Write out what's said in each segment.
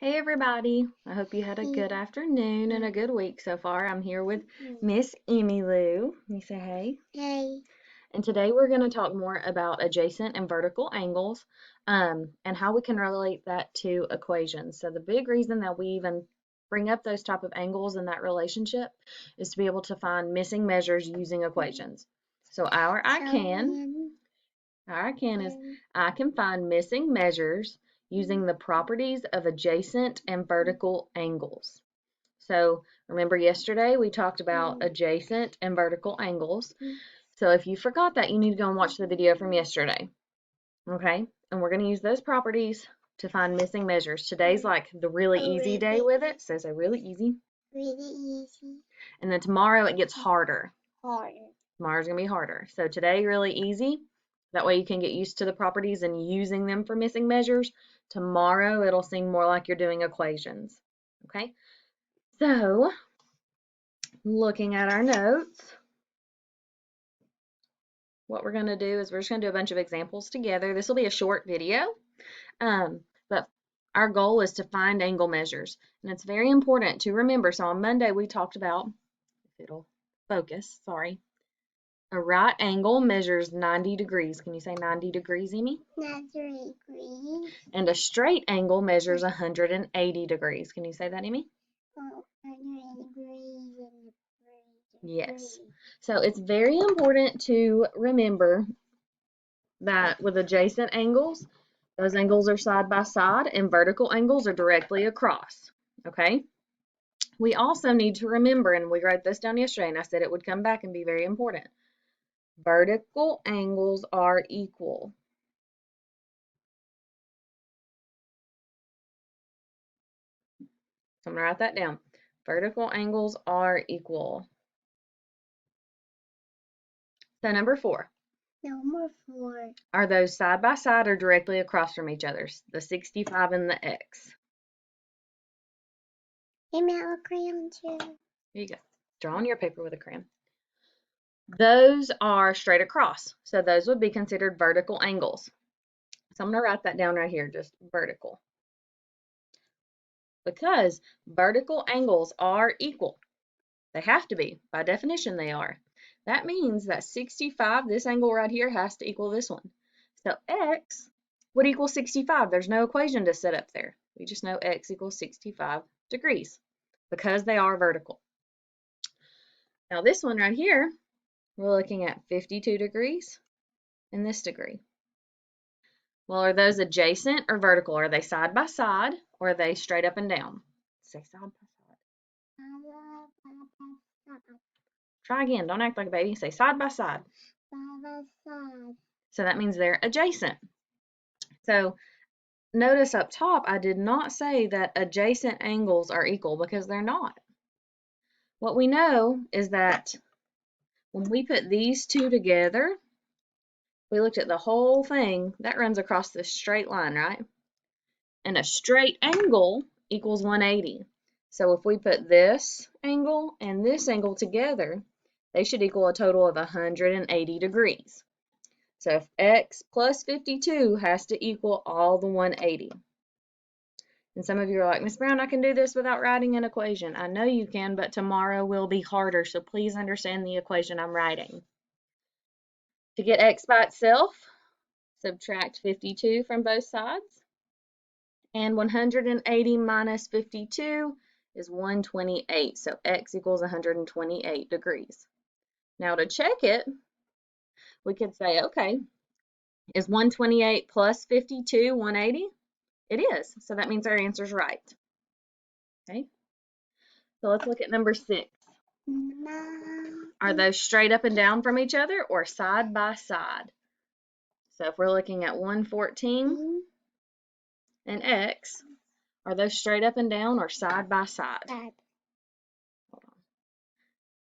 Hey everybody, I hope you had a good afternoon and a good week so far. I'm here with Miss Emmy Lou. You say hey. Hey. And today we're going to talk more about adjacent and vertical angles and how we can relate that to equations. So the big reason that we even bring up those type of angles in that relationship is to be able to find missing measures using equations. So our I can is I can find missing measures using the properties of adjacent and vertical angles. So remember yesterday we talked about adjacent and vertical angles. So if you forgot that, you need to go and watch the video from yesterday. Okay? And we're going to use those properties to find missing measures. Today's like the really easy day with it. So say really easy. Really easy. And then tomorrow it gets harder. Harder. Tomorrow's going to be harder. So today really easy. That way you can get used to the properties and using them for missing measures. Tomorrow it'll seem more like you're doing equations. Okay? So, looking at our notes, what we're going to do is we're just going to do a bunch of examples together. This will be a short video, but our goal is to find angle measures. And it's very important to remember. So on Monday we talked about, if it'll focus, sorry, a right angle measures 90 degrees. Can you say 90 degrees, Emmy? 90 degrees. And a straight angle measures 180 degrees. Can you say that, Emmy? 180 degrees and Yes. So it's very important to remember that with adjacent angles, those angles are side by side and vertical angles are directly across. Okay? We also need to remember, and we wrote this down yesterday, and I said it would come back and be very important. Vertical angles are equal. So I'm going to write that down. Vertical angles are equal. So number 4. Number 4. Are those side by side or directly across from each other? The 65 and the X. Hey, Matt, a crayon too. Here you go. Draw on your paper with a crayon. Those are straight across. So those would be considered vertical angles. So I'm going to write that down right here, just vertical. Because vertical angles are equal. They have to be. By definition, they are. That means that 65, this angle right here, has to equal this one. So x would equal 65. There's no equation to set up there. We just know x equals 65 degrees because they are vertical. Now this one right here, we're looking at 52 degrees and this degree. Well, are those adjacent or vertical? Are they side by side or are they straight up and down? Say side by side. Try again. Don't act like a baby. Say side by side. Side by side. So that means they're adjacent. So notice up top, I did not say that adjacent angles are equal because they're not. What we know is that when we put these two together, we looked at the whole thing, that runs across this straight line, right? And a straight angle equals 180. So if we put this angle and this angle together, they should equal a total of 180 degrees. So if x plus 52 has to equal all the 180. And some of you are like, Miss Brown, I can do this without writing an equation. I know you can, but tomorrow will be harder, so please understand the equation I'm writing. To get x by itself, subtract 52 from both sides. And 180 minus 52 is 128. So x equals 128 degrees. Now to check it, we could say, okay, is 128 plus 52 180? It is. So that means our answer is right. Okay. So let's look at number 6. Are those straight up and down from each other or side by side? So if we're looking at 114 and x, are those straight up and down or side by side? Side. Hold on.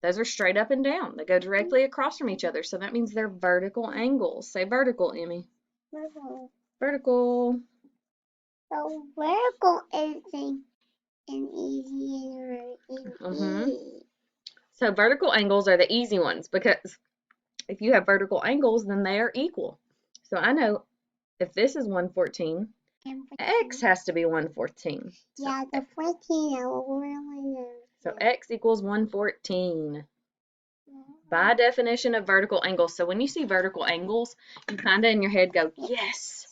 Those are straight up and down. They go directly across from each other, so that means they're vertical angles. Say vertical, Emmy. Vertical. Vertical. So vertical is an easy Mm-hmm. So vertical angles are the easy ones because if you have vertical angles, then they are equal. So I know if this is 114 X has to be 114. So, Yeah, the 14 I really know. so X equals 114. By definition of vertical angles. So when you see vertical angles, you kind of in your head go, yes,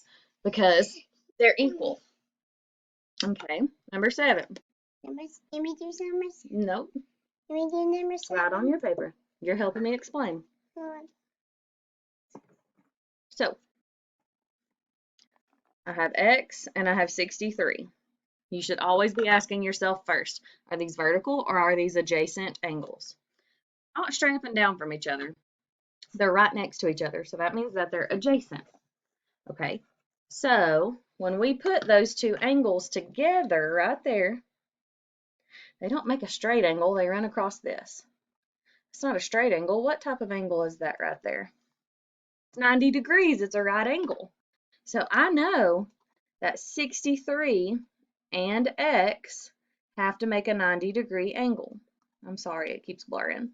because they're equal. Okay, number 7. Can we do number 7? Nope, Can we do number 7? right on your paper. You're helping me explain. So I have X and I have 63. You should always be asking yourself first, are these vertical or are these adjacent angles? Not straight up and down from each other. They're right next to each other, so that means that they're adjacent. Okay, so when we put those two angles together right there, they don't make a straight angle, they run across this. It's not a straight angle. What type of angle is that right there? It's 90 degrees, it's a right angle. So I know that 63 and X have to make a 90-degree angle. I'm sorry, it keeps blurring.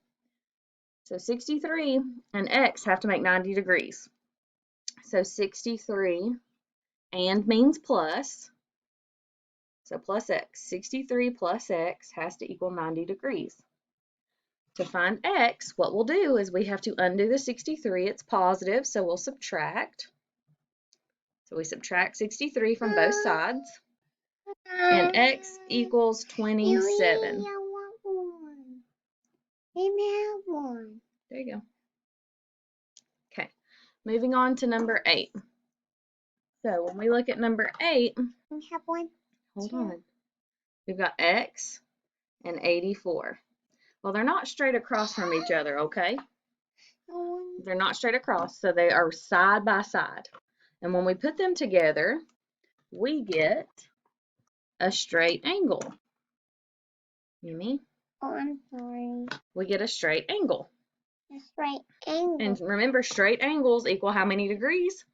So 63 and X have to make 90 degrees. So 63 and means plus. So plus X. 63 plus X has to equal 90 degrees. To find X, what we'll do is we have to undo the 63. It's positive, so we'll subtract. So we subtract 63 from both sides. And X equals 27. I want one. Let me have one. There you go. Okay, moving on to number 8. So when we look at number 8, We have one. hold on. We've got X and 84. Well, they're not straight across from each other, okay? They're not straight across, so they are side by side. And when we put them together, we get a straight angle. Mimi? Oh, I'm sorry. We get a straight angle. A straight angle. And remember, straight angles equal how many degrees?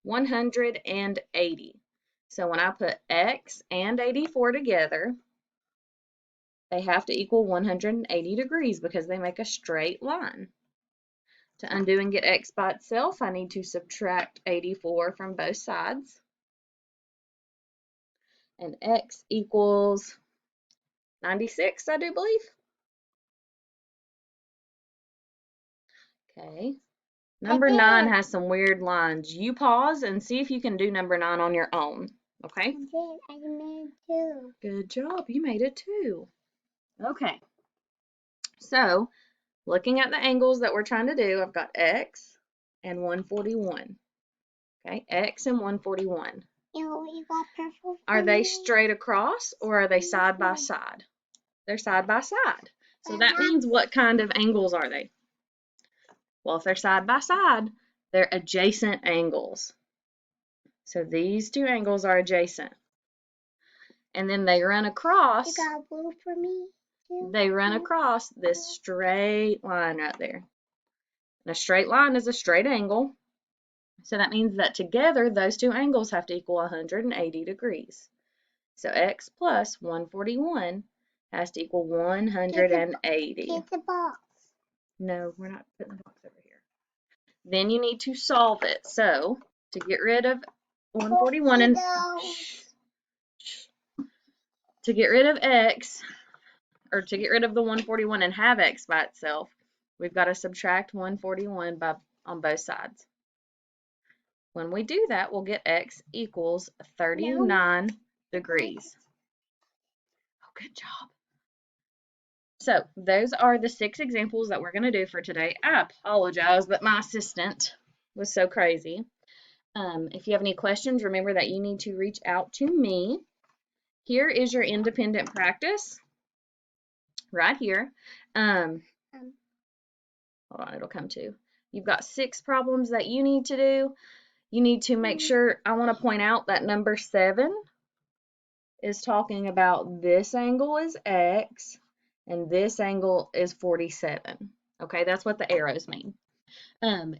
180. So when I put X and 84 together, they have to equal 180 degrees because they make a straight line. To undo and get X by itself, I need to subtract 84 from both sides. And X equals 96, I do believe. Okay. Number 9 has some weird lines. You pause and see if you can do number 9 on your own. Okay? I made two. Good job. You made it too. Okay. So, looking at the angles that we're trying to do, I've got X and 141. Okay, X and 141. You got purple. Are they straight across or are they side by side? They're side by side. So that means what kind of angles are they? Well, if they're side by side, they're adjacent angles. So these two angles are adjacent. And then they run across. You got blue for me too? They run across this straight line right there. And a straight line is a straight angle. So that means that together, those two angles have to equal 180 degrees. So X plus 141 has to equal 180. Get the box. No, we're not putting the box over here. Then you need to solve it. So to get rid of 141 and to get rid of X, or to get rid of the 141 and have X by itself, we've got to subtract 141 on both sides. When we do that, we'll get X equals 39 degrees. Oh, good job. So those are the 6 examples that we're going to do for today. I apologize, but my assistant was so crazy. If you have any questions, remember that you need to reach out to me. Here is your independent practice right here. Hold on, it'll come to. You've got 6 problems that you need to do. You need to make sure, I want to point out that number 7 is talking about this angle is X and this angle is 47. Okay, that's what the arrows mean.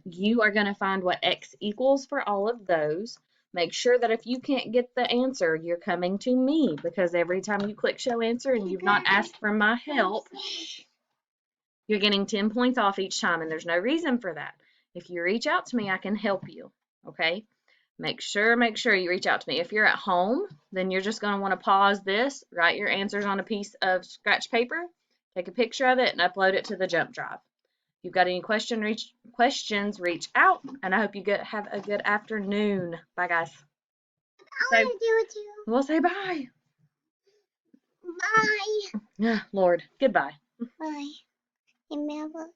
You are going to find what X equals for all of those. Make sure that if you can't get the answer, you're coming to me, because every time you click show answer and you've not asked for my help, you're getting 10 points off each time, and there's no reason for that. If you reach out to me, I can help you. Okay? make sure you reach out to me. If you're at home, then you're just going to want to pause this, write your answers on a piece of scratch paper, take a picture of it, and upload it to the Jump Drive. If you've got any questions, reach out, and I hope you have a good afternoon. Bye, guys. I want to do it too. We'll say bye. Bye. Lord, goodbye. Bye. Remember.